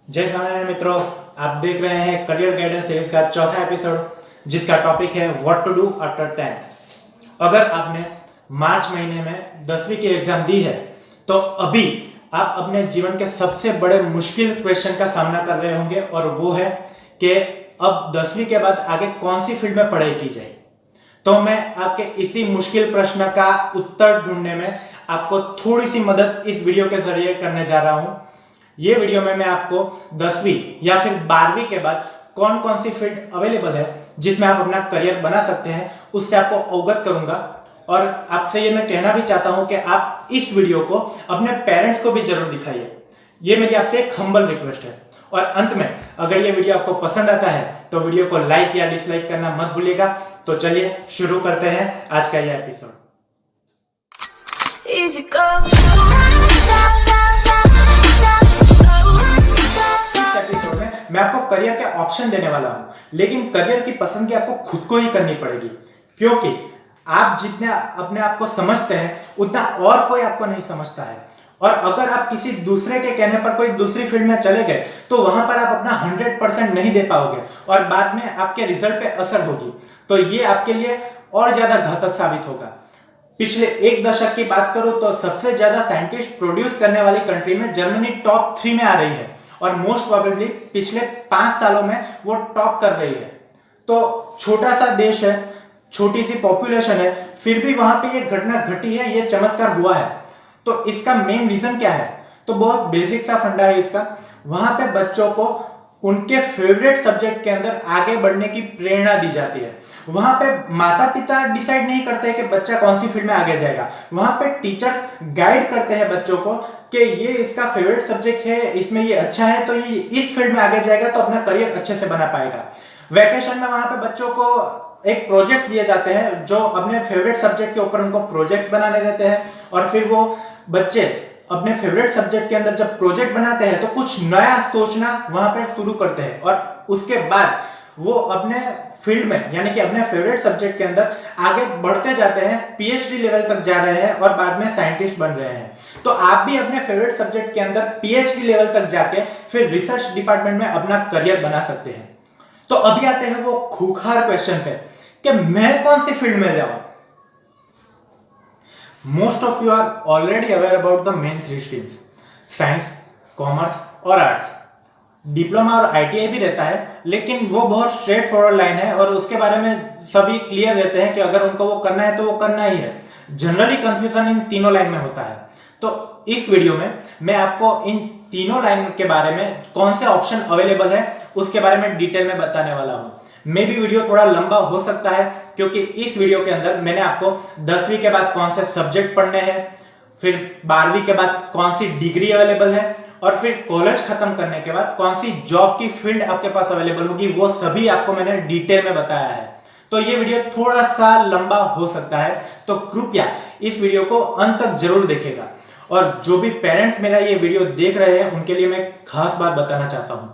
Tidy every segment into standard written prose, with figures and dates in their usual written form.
जय स्वामीनारायण मित्रों, आप देख रहे हैं करियर गाइडेंस सीरीज का चौथा एपिसोड जिसका टॉपिक है what to do after 10th। अगर आपने मार्च महीने में 10वीं की एग्जाम दी है तो अभी आप अपने जीवन के सबसे बड़े मुश्किल क्वेश्चन का सामना कर रहे होंगे और वो है कि अब 10वीं के बाद आगे कौन सी फील्ड में पढ़ाई की जाए। तो मैं आपके इसी मुश्किल प्रश्न का उत्तर ढूंढने में आपको थोड़ी सी मदद इस वीडियो के जरिए करने जा रहा हूं। ये वीडियो में मैं आपको 10वीं या फिर 12वीं के बाद कौन कौन सी फील्ड अवेलेबल है जिसमें आप अपना करियर बना सकते हैं उससे आपको अवगत करूंगा। और आपसे ये मैं कहना भी चाहता हूं कि आप इस वीडियो को अपने पेरेंट्स को भी जरूर दिखाइए। ये मेरी आपसे एक हम्बल रिक्वेस्ट है। और अंत में अगर ये वीडियो आपको पसंद आता है तो वीडियो को लाइक या डिसलाइक करना मत भूलिएगा। तो चलिए शुरू करते हैं आज का ये एपिसोड। मैं आपको करियर के ऑप्शन देने वाला हूं, लेकिन करियर की पसंद की आपको खुद को ही करनी पड़ेगी, क्योंकि आप जितने अपने आप को समझते हैं उतना और कोई आपको नहीं समझता है। और अगर आप किसी दूसरे के कहने पर कोई दूसरी फील्ड में चले गए तो वहां पर आप अपना 100% नहीं दे पाओगे और बाद में आपके रिजल्ट पे असर होगी। तो ये आपके लिए और ज्यादा घातक साबित होगा। पिछले एक दशक की बात करूं तो सबसे ज्यादा साइंटिस्ट प्रोड्यूस करने वाली कंट्री में जर्मनी टॉप 3 में आ रही है और मोस्ट प्रोबेबली पिछले 5 सालों में वो टॉप कर रही है। तो छोटा सा देश है, छोटी सी पॉपुलेशन है, फिर भी वहां पे ये घटना घटी है, ये चमत्कार हुआ है। तो इसका मेन रीजन क्या है? तो बहुत बेसिक सा फंडा है इसका। वहां पे बच्चों को उनके फेवरेट सब्जेक्ट के अंदर आगे बढ़ने की प्रेरणा दी जाती है। वहां पे माता पिता डिसाइड नहीं करते कि बच्चा कौन सी फील्ड में आगे जाएगा। वहां पे टीचर्स गाइड करते हैं बच्चों को कि ये इसका फेवरेट सब्जेक्ट है, इसमें ये अच्छा है तो ये इस फील्ड में आगे जाएगा तो अपना करियर अच्छे से बना पाएगा। वैकेशन में वहां पे बच्चों को एक प्रोजेक्ट्स दिए जाते हैं जो अपने फेवरेट सब्जेक्ट के ऊपर उनको प्रोजेक्ट्स बनाने रहते हैं और फिर वो बच्चे अपने फेवरेट सब्जेक्ट के अंदर जब प्रोजेक्ट बनाते हैं तो कुछ नया सोचना वहां पर शुरू करते हैं और उसके बाद वो अपने फील्ड में यानी कि अपने फेवरेट सब्जेक्ट के अंदर आगे बढ़ते जाते हैं, पीएचडी लेवल तक जा रहे हैं और बाद में साइंटिस्ट बन रहे हैं। तो आप भी अपने फेवरेट सब्जेक्ट के अंदर पीएचडी लेवल तक जाके फिर रिसर्च डिपार्टमेंट में अपना करियर बना सकते हैं। तो अभी आते हैं वो खूंखार क्वेश्चन पे कि मैं कौन सी फील्ड में जाऊं। Most of you are already aware about the main 3 streams, science, commerce और आर्ट्स। डिप्लोमा और आईटीआई भी रहता है, लेकिन वो बहुत स्ट्रेट फॉरवर्ड लाइन है और उसके बारे में सभी क्लियर रहते हैं कि अगर उनको वो करना है तो वो करना ही है। जनरली कंफ्यूजन इन तीनों लाइन में होता है। तो इस वीडियो में मैं आपको इन तीनों लाइन के बारे में कौन से ऑप्शन अवेलेबल है उसके बारे में डिटेल में बताने वाला हूं। मे भी वीडियो थोड़ा लंबा हो सकता है क्योंकि इस वीडियो के अंदर मैंने आपको 10वीं के बाद कौन से सब्जेक्ट पढ़ने हैं, फिर 12वीं के बाद कौन सी डिग्री अवेलेबल है और फिर कॉलेज खत्म करने के बाद कौन सी जॉब की फील्ड आपके पास अवेलेबल होगी, वो सभी आपको मैंने डिटेल में बताया है। तो ये वीडियो थोड़ा सा लंबा हो सकता है, तो कृपया इस वीडियो को अंत तक जरूर देखेगा। और जो भी पेरेंट्स मेरा ये वीडियो देख रहे हैं उनके लिए मैं खास बात बताना चाहता हूं।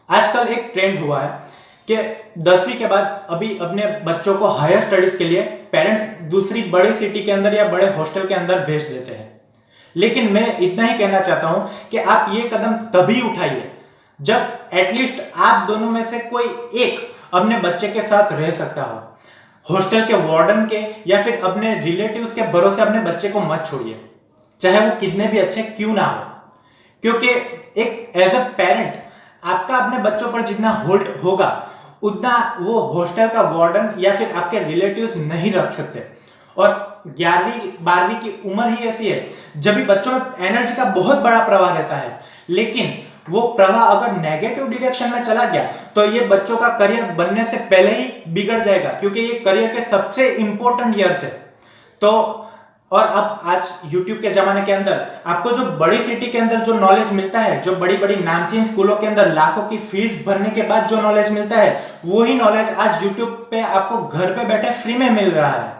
आजकल एक ट्रेंड हुआ है कि 10वीं के बाद अभी अपने बच्चों को हायर स्टडीज के लिए पेरेंट्स दूसरी बड़ी सिटी के अंदर या बड़े हॉस्टल के अंदर भेज देते हैं। लेकिन मैं इतना ही कहना चाहता हूं कि आप ये कदम तभी उठाइए जब एटलीस्ट आप दोनों में से कोई एक अपने बच्चे के साथ रह सकता हो। हॉस्टल के वार्डन के या फिर अपने रिलेटिव्स के भरोसे अपने बच्चे को मत छोड़िए, चाहे वो कितने भी अच्छे क्यों ना हो, क्योंकि एक एज अ पेरेंट आपका अपने बच्चों पर जितना होल्ड होगा उतना वो हॉस्टल का वार्डन या फिर आपके रिलेटिव्स नहीं रख सकते। और 11वीं 12वीं की उम्र ही ऐसी है जब भी बच्चों में एनर्जी का बहुत बड़ा प्रवाह रहता है, लेकिन वो प्रवाह अगर नेगेटिव डायरेक्शन में चला गया तो ये बच्चों का करियर बनने से पहले ही बिगड़ जाएगा, क्योंकि ये करियर के सबसे इंपॉर्टेंट ईयर्स है। तो और अब आज YouTube के जमाने के अंदर आपको जो बड़ी सिटी के अंदर जो नॉलेज मिलता है, जो बड़ी बड़ी नामचीन स्कूलों के अंदर लाखों की फीस भरने के बाद जो नॉलेज मिलता है, वही नॉलेज आज YouTube पे आपको घर पे बैठे फ्री में मिल रहा है।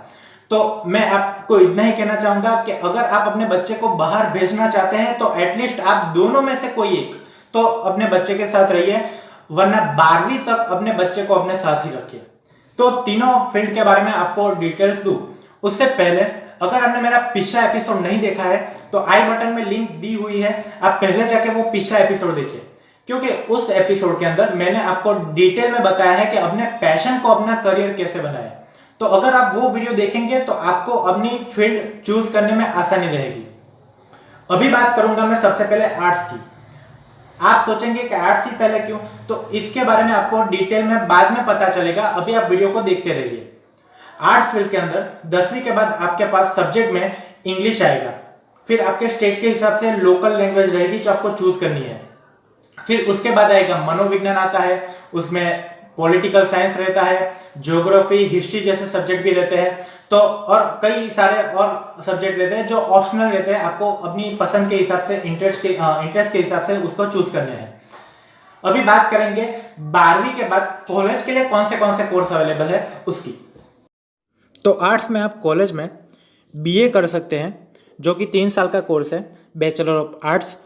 तो मैं आपको इतना ही कहना चाहूंगा कि अगर आप अपने बच्चे को बाहर भेजना चाहते हैं तो एटलीस्ट आप दोनों में से कोई एक तो अपने बच्चे के साथ रहिए, वरना 12वीं तक अपने बच्चे को अपने साथ ही रखिए। तो तीनों फील्ड के बारे में आपको डिटेल्स दूं उससे पहले अगर आपने मेरा पिछला एपिसोड नहीं देखा है तो आई बटन में लिंक दी हुई है, आप पहले जाके वो पिछला एपिसोड देखिए। क्योंकि उस एपिसोड के अंदर मैंने आपको डिटेल में बताया है कि अपने पैशन को अपना करियर कैसे बनाए। तो अगर आप वो वीडियो देखेंगे तो आपको अपनी फील्ड चूज करने में आसानी रहेगी। अभी बात करूंगा मैं सबसे पहले आर्ट्स की। आप सोचेंगे कि आर्ट्स ही पहले क्यों, तो इसके बारे में आपको डिटेल में बाद में पता चलेगा, अभी आप वीडियो को देखते रहिए। आर्ट्स फील्ड के अंदर 10वीं के बाद आपके पास सब्जेक्ट में इंग्लिश आएगा, फिर आपके स्टेट के हिसाब से लोकल लैंग्वेज रहेगी जो आपको चूज करनी है। फिर उसके बाद आएगा मनोविज्ञान आता है, उसमें पॉलिटिकल साइंस रहता है, ज्योग्राफी, हिस्ट्री जैसे सब्जेक्ट भी रहते हैं, तो और कई सारे और सब्जेक्ट रहते हैं जो ऑप्शनल रहते हैं, आपको अपनी पसंद के हिसाब से, इंटरेस्ट के हिसाब से उसको चूज करने हैं। अभी बात करेंगे 12वीं के बाद कॉलेज के लिए कौन से कोर्स अवेलेबल है उसकी। तो आर्ट्स में आप कॉलेज में बीए कर सकते हैं जो कि 3 साल का कोर्स है, बैचलर ऑफ आर्ट्स।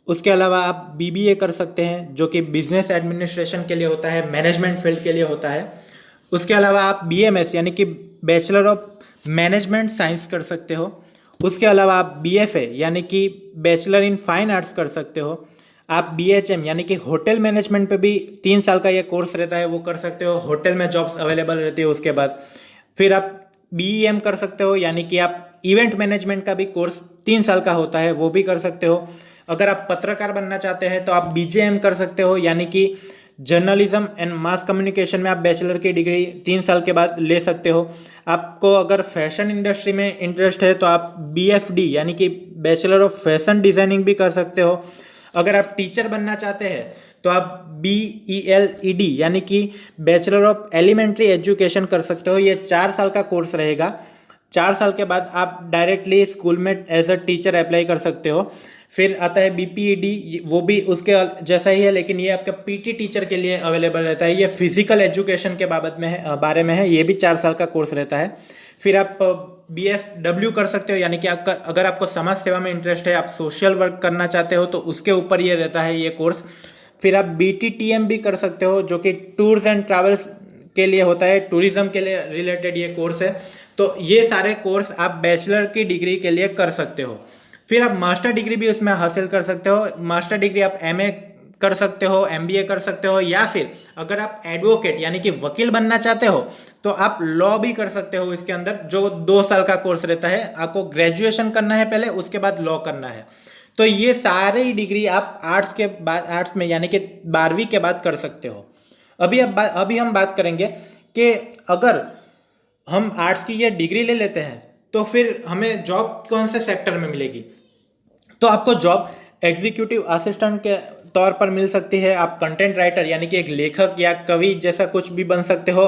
उसके अलावा आप बीबीए कर सकते हैं जो कि बिजनेस एडमिनिस्ट्रेशन के लिए होता है, मैनेजमेंट फील्ड के लिए होता है। उसके अलावा आप बीएमएस यानी कि बैचलर ऑफ मैनेजमेंट साइंस कर सकते हो। उसके अलावा आप बीएफए यानी कि बैचलर इन फाइन आर्ट्स कर सकते हो। आप बीएचएम यानी कि होटल मैनेजमेंट पे भी 3 साल का ये कोर्स रहता है, वो कर सकते हो। होटल में जॉब्स अवेलेबल रहती है। उसके बाद फिर आप बीईएम कर सकते हो यानी कि आप इवेंट मैनेजमेंट का भी कोर्स 3 साल का होता है, वो भी कर सकते हो। अगर आप पत्रकार बनना चाहते हैं तो आप बीजेएम कर सकते हो यानी कि जर्नलिज्म एंड मास कम्युनिकेशन में आप बैचलर की डिग्री 3 साल के बाद ले सकते हो। आपको अगर फैशन इंडस्ट्री में इंटरेस्ट है तो आप बीएफडी यानी कि बैचलर ऑफ फैशन डिजाइनिंग भी कर सकते हो। अगर आप टीचर बनना चाहते हैं तो आप BELED यानी कि बैचलर ऑफ एलिमेंट्री एजुकेशन कर सकते हो। ये 4 साल का कोर्स रहेगा। 4 साल के बाद आप डायरेक्टली स्कूल में एज अ टीचर अप्लाई कर सकते हो। फिर आता है BPED, वो भी उसके जैसा ही है, लेकिन ये आपका पीटी टीचर के लिए अवेलेबल रहता है। ये फिजिकल एजुकेशन के बारे में है, ये भी 4 साल का कोर्स रहता है। फिर आप BSW कर सकते हो यानी कि आपका अगर आपको समाज सेवा में इंटरेस्ट है, आप सोशल वर्क करना चाहते हो तो उसके ऊपर ये रहता है ये कोर्स। फिर आप BTTM भी कर सकते हो जो कि टूर्स एंड ट्रैवल्स के लिए होता है, टूरिज्म के लिए रिलेटेड ये कोर्स है। तो ये सारे कोर्स आप बैचलर की डिग्री के लिए कर सकते हो। फिर आप मास्टर डिग्री भी उसमें हासिल कर सकते हो। मास्टर डिग्री आप MA कर सकते हो, MBA कर सकते हो, या फिर अगर आप एडवोकेट यानी कि वकील बनना चाहते हो तो आप लॉ भी कर सकते हो। इसके अंदर जो 2 साल का कोर्स रहता है, आपको ग्रेजुएशन करना है पहले, उसके बाद लॉ करना है। तो ये सारी डिग्री आप आर्ट्स में यानी कि 12वीं के बाद कर सकते हो। अभी हम बात करेंगे कि अगर हम आर्ट्स की ये डिग्री ले लेते हैं तो फिर हमें जॉब कौन से सेक्टर में मिलेगी। तो आपको जॉब एग्जीक्यूटिव असिस्टेंट के तौर पर मिल सकती है। आप कंटेंट राइटर यानी कि एक लेखक या कवि जैसा कुछ भी बन सकते हो।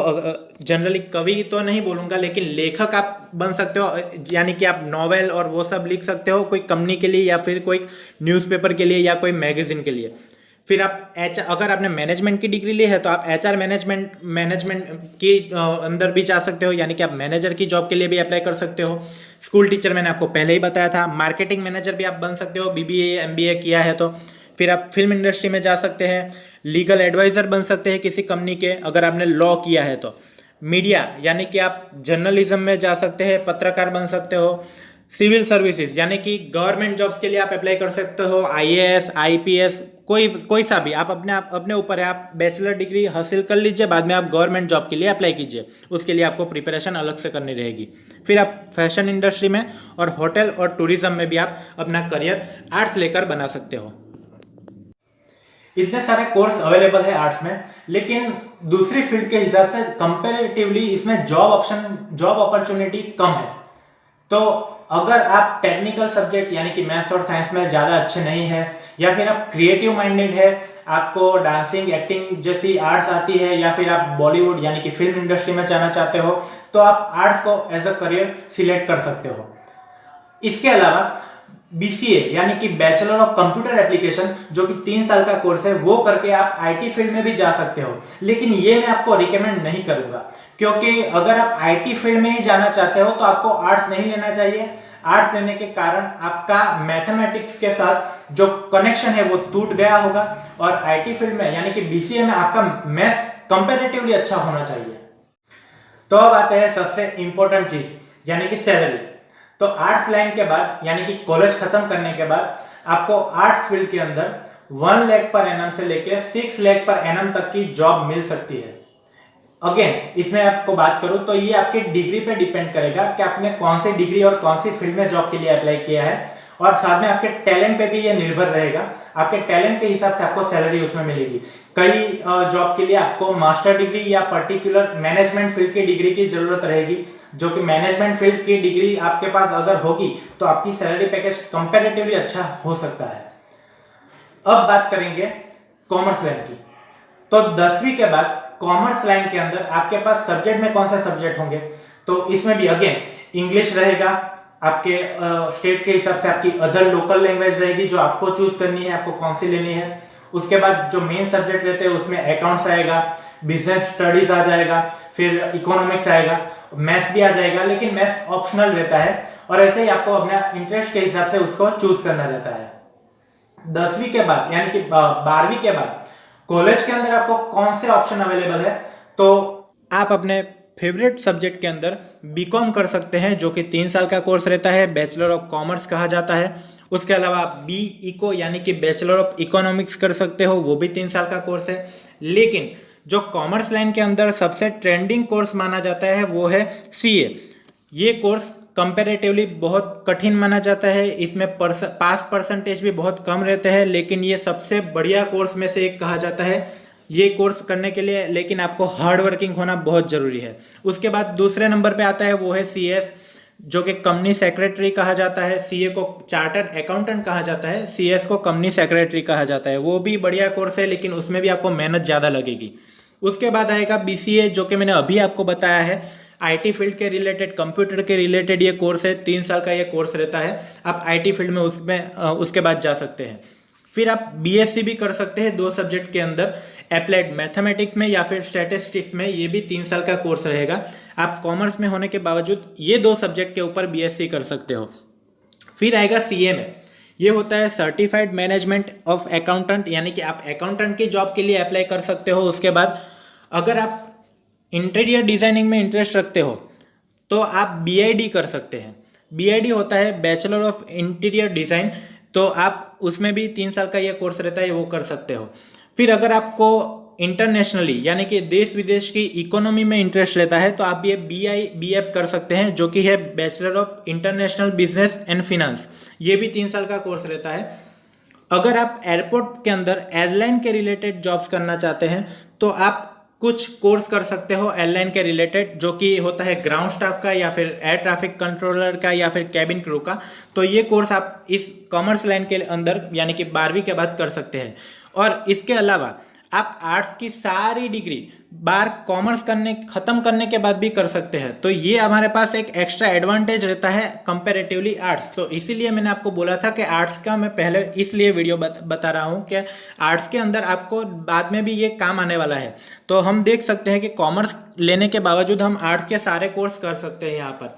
जनरली कवि तो नहीं बोलूँगा, लेकिन लेखक आप बन सकते हो यानी कि आप नॉवेल और वो सब लिख सकते हो कोई कंपनी के लिए या फिर कोई न्यूज़पेपर के लिए या कोई मैगजीन के लिए। फिर आप अगर आपने मैनेजमेंट की डिग्री ली है तो आप HR मैनेजमेंट की अंदर भी जा सकते हो यानी कि आप मैनेजर की जॉब के लिए भी अप्लाई कर सकते हो। स्कूल टीचर मैंने आपको पहले ही बताया था। मार्केटिंग मैनेजर भी आप बन सकते हो BBA MBA किया है तो। फिर आप फिल्म इंडस्ट्री में जा सकते हैं, लीगल एडवाइज़र बन सकते हैं किसी कंपनी के अगर आपने लॉ किया है तो। मीडिया यानी कि आप जर्नलिज्म में जा सकते हैं, पत्रकार बन सकते हो। सिविल सर्विसेज यानी कि गवर्नमेंट जॉब्स के लिए आप अप्लाई कर सकते हो, IAS IPS कोई सा भी आप अपने ऊपर है। आप बैचलर डिग्री हासिल कर लीजिए, बाद में आप गवर्नमेंट जॉब के लिए अप्लाई कीजिए, उसके लिए आपको प्रिपरेशन अलग से करनी रहेगी। फिर आप फैशन इंडस्ट्री में और होटल और टूरिज्म में भी आप अपना करियर आर्ट्स लेकर बना सकते हो। इतने सारे कोर्स अवेलेबल है आर्ट्स में, लेकिन दूसरी फील्ड के हिसाब से कंपैरेटिवली इसमें जॉब अपॉर्चुनिटी कम है। तो अगर आप टेक्निकल सब्जेक्ट यानी कि मैथ्स और साइंस में ज़्यादा अच्छे नहीं है, या फिर आप क्रिएटिव माइंडेड है, आपको डांसिंग एक्टिंग जैसी आर्ट्स आती है, या फिर आप बॉलीवुड यानी कि फिल्म इंडस्ट्री में जाना चाहते हो, तो आप आर्ट्स को एज अ करियर सिलेक्ट कर सकते हो। इसके अलावा BCA यानी कि बैचलर ऑफ कंप्यूटर एप्लीकेशन जो कि 3 साल का कोर्स है, वो करके आप IT फील्ड में भी जा सकते हो। लेकिन ये मैं आपको रिकमेंड नहीं करूंगा, क्योंकि अगर आप IT फील्ड में ही जाना चाहते हो तो आपको आर्ट्स नहीं लेना चाहिए। आर्ट्स लेने के कारण आपका मैथमेटिक्स के साथ जो कनेक्शन है वो टूट गया होगा, और IT फील्ड में यानी कि BCA में आपका मैथ्स कंपैरेटिवली अच्छा होना चाहिए। तो अब आते हैं सबसे इंपॉर्टेंट चीज यानी कि सैलरी। तो आर्ट्स लाइन के बाद यानी कि कॉलेज खत्म करने के बाद आपको आर्ट्स फील्ड के अंदर 1 लाख पर एनम से लेके 6 लाख पर एनम तक की जॉब मिल सकती है। अगेन इसमें आपको बात करूं तो ये आपकी डिग्री पे डिपेंड करेगा कि आपने कौन सी डिग्री और कौन सी फील्ड में जॉब के लिए अप्लाई किया है, और साथ में आपके टैलेंट पे भी ये निर्भर रहेगा। आपके टैलेंट के हिसाब से आपको सैलरी उसमें मिलेगी। कई जॉब के लिए आपको मास्टर डिग्री या पर्टिकुलर मैनेजमेंट फील्ड की डिग्री की जरूरत रहेगी, जो कि मैनेजमेंट फील्ड की डिग्री आपके पास अगर होगी तो आपकी सैलरी पैकेज कंपैरेटिवली अच्छा हो सकता है। अब बात करेंगे कॉमर्स लाइन की। तो 10वीं के बाद कॉमर्स लाइन के अंदर आपके पास सब्जेक्ट में कौन से सब्जेक्ट होंगे, तो इसमें भी अगेन इंग्लिश रहेगा, आपके स्टेट के हिसाब से आपकी अदर लोकल लैंग्वेज रहेगी जो आपको चूज करनी है, आपको कौन सी लेनी है। उसके बाद जो मेन सब्जेक्ट रहते हैं उसमें अकाउंट्स आएगा, बिजनेस स्टडीज आ जाएगा, फिर इकोनॉमिक्स आएगा, मैथ्स भी आ जाएगा, लेकिन मैथ्स ऑप्शनल रहता है और ऐसे ही आपको अपना इंटरेस्ट के हिसाब से उसको चूज करना रहता है। 10वीं के बाद यानी कि 12वीं के बाद कॉलेज के अंदर आपको कौन से ऑप्शन अवेलेबल है, तो आप अपने फेवरेट सब्जेक्ट के अंदर बीकॉम कर सकते हैं, जो कि 3 साल का कोर्स रहता है, बैचलर ऑफ कॉमर्स कहा जाता है। उसके अलावा आप बी इको यानी कि बैचलर ऑफ इकोनॉमिक्स कर सकते हो, वो भी 3 साल का कोर्स है। लेकिन जो कॉमर्स लाइन के अंदर सबसे ट्रेंडिंग कोर्स माना जाता है वो है सीए। ये कोर्स कंपैरेटिवली बहुत कठिन माना जाता है, इसमें पास परसेंटेज भी बहुत कम रहते हैं, लेकिन ये सबसे बढ़िया कोर्स में से एक कहा जाता है ये कोर्स करने के लिए। लेकिन आपको हार्ड वर्किंग होना बहुत जरूरी है। उसके बाद दूसरे नंबर पे आता है वो है सीएस, जो कि कंपनी सेक्रेटरी कहा जाता है। सीए को चार्टर्ड अकाउंटेंट कहा जाता है, सीएस को कंपनी सेक्रेटरी कहा जाता है। वो भी बढ़िया कोर्स है, लेकिन उसमें भी आपको मेहनत ज़्यादा लगेगी। उसके बाद आएगा बीसीए, जो कि मैंने अभी आपको बताया है, आईटी फील्ड के रिलेटेड, कंप्यूटर के रिलेटेड ये कोर्स है। 3 साल का ये कोर्स रहता है। आप आईटी फील्ड में उसके बाद जा सकते हैं। फिर आप बीएससी भी कर सकते हैं 2 सब्जेक्ट के अंदर, अप्लाइड मैथमेटिक्स में या फिर स्टैटिस्टिक्स में। ये भी 3 साल का कोर्स रहेगा। आप कॉमर्स में होने के बावजूद ये 2 सब्जेक्ट के ऊपर बीएससी कर सकते हो। फिर आएगा सीए में, ये होता है सर्टिफाइड मैनेजमेंट ऑफ अकाउंटेंट, यानी कि आप अकाउंटेंट की जॉब के लिए अप्लाई कर सकते हो। उसके बाद अगर आप इंटीरियर डिजाइनिंग में इंटरेस्ट रखते हो तो आप बीआईडी कर सकते हैं। बीआईडी होता है बैचलर ऑफ इंटीरियर डिजाइन, तो आप उसमें भी 3 साल का ये कोर्स रहता है, वो कर सकते हो। फिर अगर आपको इंटरनेशनली यानी कि देश विदेश की इकोनॉमी में इंटरेस्ट रहता है तो आप ये बीएफ कर सकते हैं, जो कि है bachelor of international business and finance. ये भी 3 साल का कोर्स रहता है। अगर आप एयरपोर्ट के अंदर एयरलाइन के रिलेटेड जॉब्स करना चाहते हैं तो आप कुछ कोर्स कर सकते हो एयरलाइन के रिलेटेड, जो कि होता है ग्राउंड स्टाफ का या फिर एयर ट्रैफिक कंट्रोलर का या फिर कैबिन क्रू का। तो ये कोर्स आप इस कॉमर्स लाइन के अंदर यानी कि 12वीं के बाद कर सकते हैं। और इसके अलावा आप आर्ट्स की सारी डिग्री कॉमर्स खत्म करने के बाद भी कर सकते हैं। तो ये हमारे पास एक एक्स्ट्रा एडवांटेज रहता है कंपैरेटिवली आर्ट्स। तो इसीलिए मैंने आपको बोला था कि आर्ट्स का मैं पहले इसलिए वीडियो बता रहा हूँ कि आर्ट्स के अंदर आपको बाद में भी ये काम आने वाला है। तो हम देख सकते हैं कि कॉमर्स लेने के बावजूद हम आर्ट्स के सारे कोर्स कर सकते हैं यहाँ पर।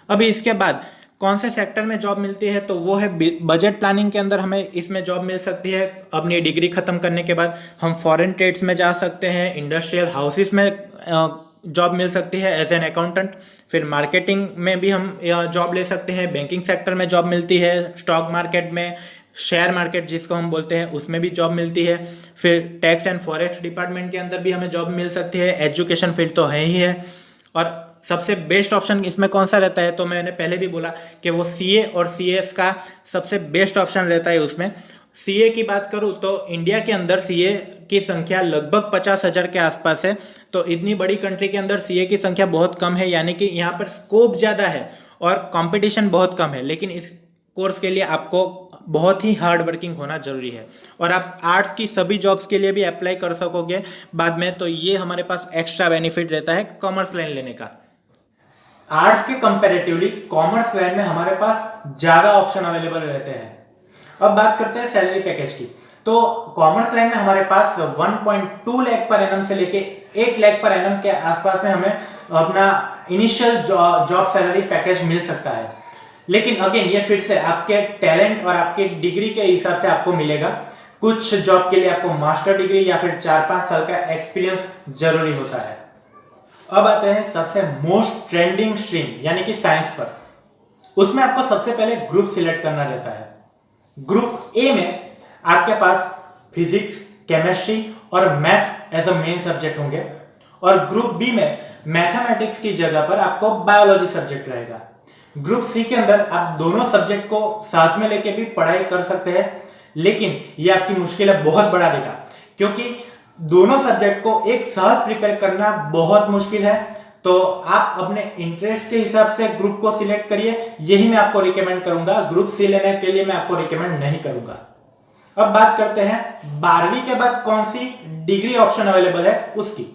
अभी इसके बाद कौन से सेक्टर में जॉब मिलती है, तो वो है बजट प्लानिंग के अंदर हमें इसमें जॉब मिल सकती है। अपनी डिग्री खत्म करने के बाद हम फॉरेन ट्रेड्स में जा सकते हैं, इंडस्ट्रियल हाउसेस में जॉब मिल सकती है एज एन अकाउंटेंट। फिर मार्केटिंग में भी हम जॉब ले सकते हैं, बैंकिंग सेक्टर में जॉब मिलती है, स्टॉक मार्केट में, शेयर मार्केट जिसको हम बोलते हैं उसमें भी जॉब मिलती है। फिर टैक्स एंड फॉरेक्स डिपार्टमेंट के अंदर भी हमें जॉब मिल सकती है। एजुकेशन फील्ड तो है ही है। और सबसे बेस्ट ऑप्शन इसमें कौन सा रहता है, तो मैंने पहले भी बोला कि वो सीए और सीएस का सबसे बेस्ट ऑप्शन रहता है। उसमें सीए की बात करूँ तो इंडिया के अंदर सीए की संख्या लगभग 50,000 के आसपास है। तो इतनी बड़ी कंट्री के अंदर सीए की संख्या बहुत कम है, यानी कि यहाँ पर स्कोप ज़्यादा है और कंपटीशन बहुत कम है। लेकिन इस कोर्स के लिए आपको बहुत ही हार्ड वर्किंग होना जरूरी है और आप आर्ट्स की सभी जॉब्स के लिए भी अप्लाई कर सकोगे बाद में। तो ये हमारे पास एक्स्ट्रा बेनिफिट रहता है कॉमर्स लाइन लेने का। आर्ट्स के कंपैरेटिवली कॉमर्स लाइन में हमारे पास ज्यादा ऑप्शन अवेलेबल रहते हैं। अब बात करते हैं सैलरी पैकेज की। तो कॉमर्स लाइन में हमारे पास 1.2 लाख पर एनम से लेके 8 लाख पर एनम के आसपास में हमें अपना इनिशियल जॉब सैलरी पैकेज मिल सकता है। लेकिन अगेन ये फिर से आपके टैलेंट और आपके डिग्री के हिसाब से आपको मिलेगा। कुछ जॉब के लिए आपको मास्टर डिग्री या फिर 4-5 साल का एक्सपीरियंस जरूरी होता है। अब आते हैं सबसे मोस्ट ट्रेंडिंग स्ट्रीम यानी कि साइंस पर। उसमें आपको सबसे पहले ग्रुप सिलेक्ट करना रहता है। ग्रुप ए में आपके पास फिजिक्स, केमिस्ट्री और math as a main subject होंगे। और ग्रुप बी में मैथमेटिक्स की जगह पर आपको बायोलॉजी सब्जेक्ट रहेगा। ग्रुप सी के अंदर आप दोनों सब्जेक्ट को साथ में लेके भी पढ़ाई कर सकते हैं, लेकिन ये आपकी मुश्किलें बहुत बढ़ा देगा, क्योंकि दोनों सब्जेक्ट को एक साथ प्रिपेयर करना बहुत मुश्किल है। तो आप अपने इंटरेस्ट के हिसाब से ग्रुप को सिलेक्ट करिए, यही मैं आपको रिकमेंड करूंगा। ग्रुप सी लेने के लिए मैं आपको रिकमेंड नहीं करूंगा। अब बात करते हैं 12वीं के बाद कौन सी डिग्री ऑप्शन अवेलेबल है उसकी।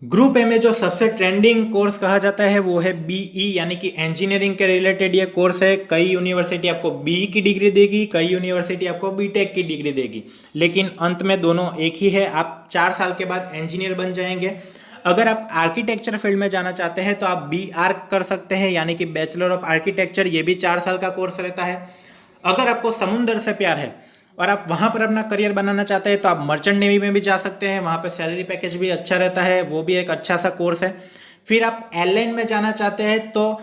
ग्रुप ए में जो सबसे ट्रेंडिंग कोर्स कहा जाता है वो है बीई, यानी कि इंजीनियरिंग के रिलेटेड ये कोर्स है। कई यूनिवर्सिटी आपको बीई की डिग्री देगी, कई यूनिवर्सिटी आपको बीटेक की डिग्री देगी, लेकिन अंत में दोनों एक ही है। आप 4 साल के बाद इंजीनियर बन जाएंगे। अगर आप आर्किटेक्चर फील्ड में जाना चाहते हैं तो आप बी आर्क कर सकते हैं, यानी कि बैचलर ऑफ आर्किटेक्चर। ये भी 4 साल का कोर्स रहता है। अगर आपको समुद्र से प्यार है और आप वहां पर अपना करियर बनाना चाहते हैं तो आप मर्चेंट नेवी में भी जा सकते हैं। वहां पे सैलरी पैकेज भी अच्छा रहता है, वो भी एक अच्छा सा कोर्स है। फिर आप एयरलाइन में जाना चाहते हैं तो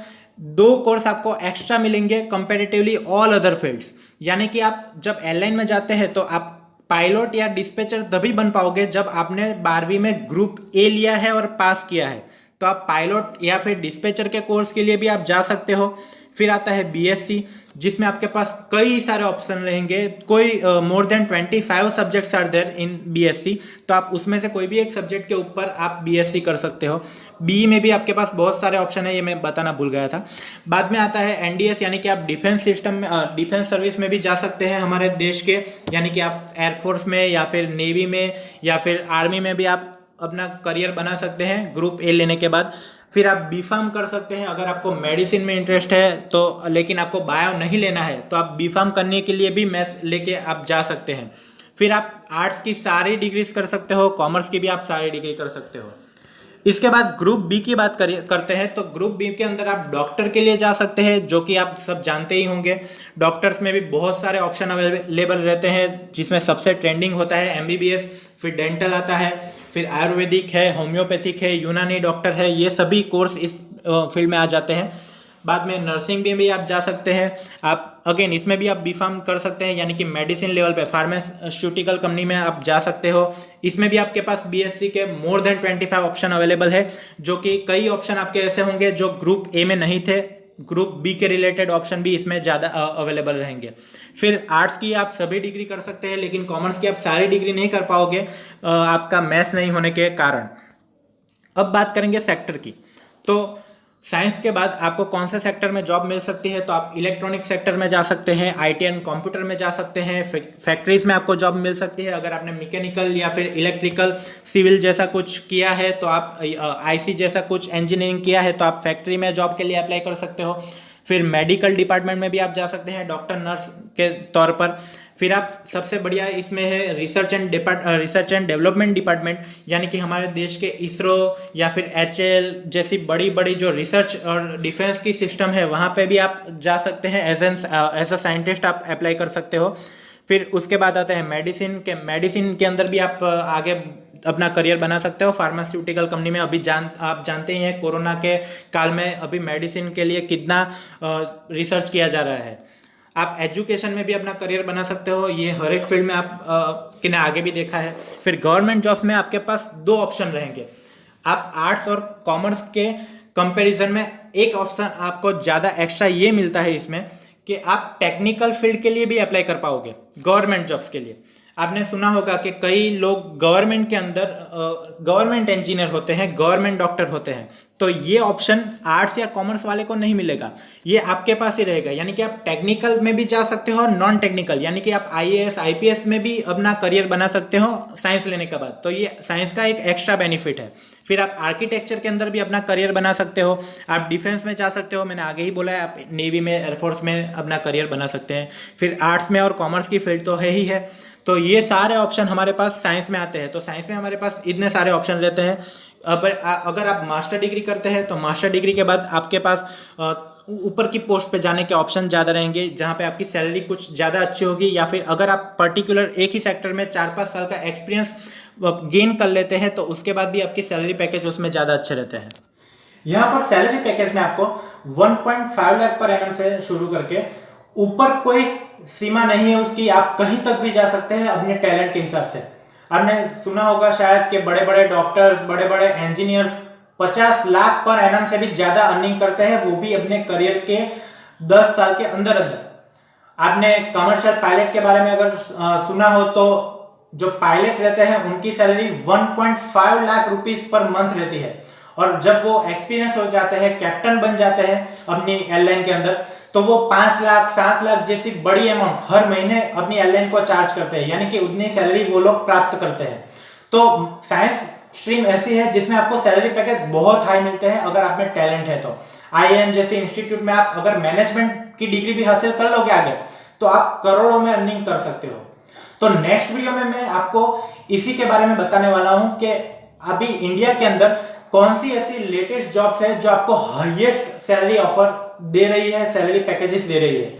2 कोर्स आपको एक्स्ट्रा मिलेंगे कंपैरेटिवली ऑल अदर फील्ड्स। यानी कि आप जब एयरलाइन में जाते हैं तो आप पायलट या डिस्पैचर तभी बन पाओगे जब आपने 12वीं में ग्रुप ए लिया है और पास किया है। तो आप पायलट या फिर डिस्पैचर के कोर्स के लिए भी आप जा सकते हो। फिर आता है बीएससी, जिसमें आपके पास कई सारे ऑप्शन रहेंगे। कोई more than 25 subjects are there in BSc, तो आप उसमें से कोई भी एक सब्जेक्ट के ऊपर आप बीएससी कर सकते हो। बी में भी आपके पास बहुत सारे ऑप्शन है, ये मैं बताना भूल गया था। बाद में आता है एनडीएस, यानी कि आप डिफेंस सिस्टम में, डिफेंस सर्विस में भी जा सकते हैं हमारे देश के। यानी कि आप एयरफोर्स में या फिर नेवी में या फिर आर्मी में भी आप अपना करियर बना सकते हैं ग्रुप ए लेने के बाद। फिर आप बी फार्म कर सकते हैं अगर आपको मेडिसिन में इंटरेस्ट है तो, लेकिन आपको बायो नहीं लेना है तो आप बी फार्म करने के लिए भी मैथ्स लेके आप जा सकते हैं। फिर आप आर्ट्स की सारी डिग्रीज कर सकते हो, कॉमर्स की भी आप सारी डिग्री कर सकते हो। इसके बाद ग्रुप बी की बात करते हैं तो ग्रुप बी के अंदर आप डॉक्टर के लिए जा सकते हैं, जो कि आप सब जानते ही होंगे। डॉक्टर्स में भी बहुत सारे ऑप्शन अवेलेबल रहते हैं, जिसमें सबसे ट्रेंडिंग होता है एमबीबीएस, फिर डेंटल आता है, फिर आयुर्वेदिक है, होम्योपैथिक है, यूनानी डॉक्टर है। ये सभी कोर्स इस फील्ड में आ जाते हैं। बाद में नर्सिंग में भी आप जा सकते हैं। आप अगेन इसमें भी आप बी फार्म कर सकते हैं, यानी कि मेडिसिन लेवल पे फार्मास्यूटिकल कंपनी में आप जा सकते हो। इसमें भी आपके पास बीएससी के मोर देन 25 ऑप्शन अवेलेबल है, जो कि कई ऑप्शन आपके ऐसे होंगे जो ग्रुप ए में नहीं थे। ग्रुप बी के रिलेटेड ऑप्शन भी इसमें ज़्यादा अवेलेबल रहेंगे। फिर आर्ट्स की आप सभी डिग्री कर सकते हैं, लेकिन कॉमर्स की आप सारी डिग्री नहीं कर पाओगे आपका मैथ्स नहीं होने के कारण। अब बात करेंगे सेक्टर की। तो साइंस के बाद आपको कौन से सेक्टर में जॉब मिल सकती है, तो आप इलेक्ट्रॉनिक सेक्टर में जा सकते हैं, आईटी एंड कंप्यूटर में जा सकते हैं, फैक्ट्रीज में आपको जॉब मिल सकती है। अगर आपने मैकेनिकल या फिर इलेक्ट्रिकल सिविल जैसा कुछ किया है तो आप आईसी जैसा कुछ इंजीनियरिंग किया है तो आप फैक्ट्री में जॉब के लिए अप्लाई कर सकते हो। फिर मेडिकल डिपार्टमेंट में भी आप जा सकते हैं डॉक्टर नर्स के तौर पर। फिर आप सबसे बढ़िया इसमें है रिसर्च एंड डेवलपमेंट डिपार्टमेंट, यानी कि हमारे देश के इसरो या फिर एचएएल जैसी बड़ी बड़ी जो रिसर्च और डिफेंस की सिस्टम है वहाँ पे भी आप जा सकते हैं। एज अ साइंटिस्ट आप अप्लाई कर सकते हो। फिर उसके बाद आता है मेडिसिन के अंदर भी आप आगे अपना करियर बना सकते हो। फार्मास्यूटिकल कंपनी में अभी आप जानते ही हैं कोरोना के काल में अभी मेडिसिन के लिए कितना रिसर्च किया जा रहा है। आप एजुकेशन में भी अपना करियर बना सकते हो, ये हर एक फील्ड में आप ने आगे भी देखा है। फिर गवर्नमेंट जॉब्स में आपके पास 2 ऑप्शन रहेंगे। आप आर्ट्स और कॉमर्स के कंपैरिजन में एक ऑप्शन आपको ज़्यादा एक्स्ट्रा ये मिलता है इसमें कि आप टेक्निकल फील्ड के लिए भी अप्लाई कर पाओगे गवर्नमेंट जॉब्स के लिए। आपने सुना होगा कि कई लोग गवर्नमेंट के अंदर गवर्नमेंट इंजीनियर होते हैं, गवर्नमेंट डॉक्टर होते हैं, तो ये ऑप्शन आर्ट्स या कॉमर्स वाले को नहीं मिलेगा, ये आपके पास ही रहेगा। यानी कि आप टेक्निकल में भी जा सकते हो और नॉन टेक्निकल, यानी कि आप आईएएस आईपीएस में भी अपना करियर बना सकते हो साइंस लेने के बाद। तो ये साइंस का एक एक्स्ट्रा बेनिफिट है। फिर आप आर्किटेक्चर के अंदर भी अपना करियर बना सकते हो। आप डिफेंस में जा सकते हो, मैंने आगे ही बोला है, आप नेवी में एयरफोर्स में अपना करियर बना सकते हैं। फिर आर्ट्स में और कॉमर्स की फील्ड तो है ही है। तो ये सारे ऑप्शन हमारे पास साइंस में आते हैं। तो साइंस में हमारे पास इतने सारे ऑप्शन रहते हैं। अगर आप मास्टर डिग्री करते हैं तो मास्टर डिग्री के बाद आपके पास ऊपर की पोस्ट पे जाने के ऑप्शन ज़्यादा रहेंगे, जहाँ पे आपकी सैलरी कुछ ज़्यादा अच्छी होगी। या फिर अगर आप पर्टिकुलर एक ही सेक्टर में 4-5 साल का एक्सपीरियंस गेन कर लेते हैं तो उसके बाद भी आपकी सैलरी पैकेज उसमें ज़्यादा अच्छे रहते हैं। यहाँ पर सैलरी पैकेज में आपको 1.5 लाख पर एनम से शुरू करके ऊपर कोई सीमा नहीं है उसकी, आप कहीं तक भी जा सकते हैं अपने टैलेंट के हिसाब से। आपने सुना होगा शायद कि बड़े बड़े डॉक्टर्स, बड़े बड़े इंजीनियर्स 50 लाख पर एनम से भी ज्यादा अर्निंग करते हैं, वो भी अपने करियर के 10 साल के अंदर अंदर। आपने कमर्शियल पायलट के बारे में अगर सुना हो तो जो पायलट रहते हैं उनकी salary 1.5 lakh rupees per month रहती है, और जब वो एक्सपीरियंस हो जाते हैं, कैप्टन बन जाते हैं अपनी एयरलाइन के अंदर, तो वो 5 लाख 7 लाख जैसी बड़ी अमाउंट हर महीने अपनी एयरलाइन को चार्ज करते हैं, यानी कि उतनी सैलरी वो लोग प्राप्त करते हैं। तो साइंस स्ट्रीम ऐसी है जिसमें आपको सैलरी पैकेज बहुत हाई मिलते हैं अगर आप में टैलेंट है तो। IIM जैसे इंस्टीट्यूट में आप अगर मैनेजमेंट की डिग्री भी हासिल कर लोगे आगे, तो आप करोड़ों में अर्निंग कर सकते हो। तो नेक्स्ट वीडियो में मैं आपको इसी के बारे में बताने वाला हूं कि अभी इंडिया के अंदर कौन सी ऐसी लेटेस्ट जॉब्स है जो आपको हाईएस्ट सैलरी ऑफर दे रही है, सैलरी पैकेजेस दे रही है।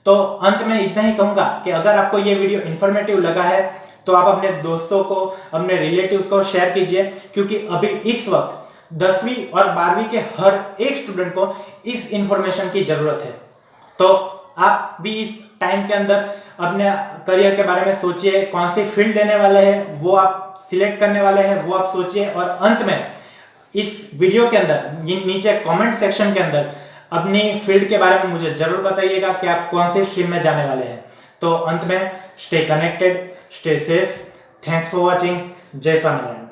तो अंत में इतना ही कहूंगा कि अगर आपको ये वीडियो इंफॉर्मेटिव लगा है तो आप अपने दोस्तों को, अपने रिलेटिव्स को शेयर कीजिए, क्योंकि अभी इस वक्त 10वीं और 12वीं के हर एक स्टूडेंट को इस इंफॉर्मेशन की जरूरत है। तो आप भी इस टाइम के अंदर अपने करियर के बारे में सोचिए, कौन सी फील्ड लेने वाले हैं वो आप सिलेक्ट करने वाले हैं वो आप सोचिए, और अंत में इस वीडियो के अंदर नीचे कमेंट सेक्शन के अंदर अपनी फील्ड के बारे में मुझे जरूर बताइएगा कि आप कौन से स्ट्रीम में जाने वाले हैं। तो अंत में stay connected, stay safe, thanks for watching, जय स्वामीनारायण।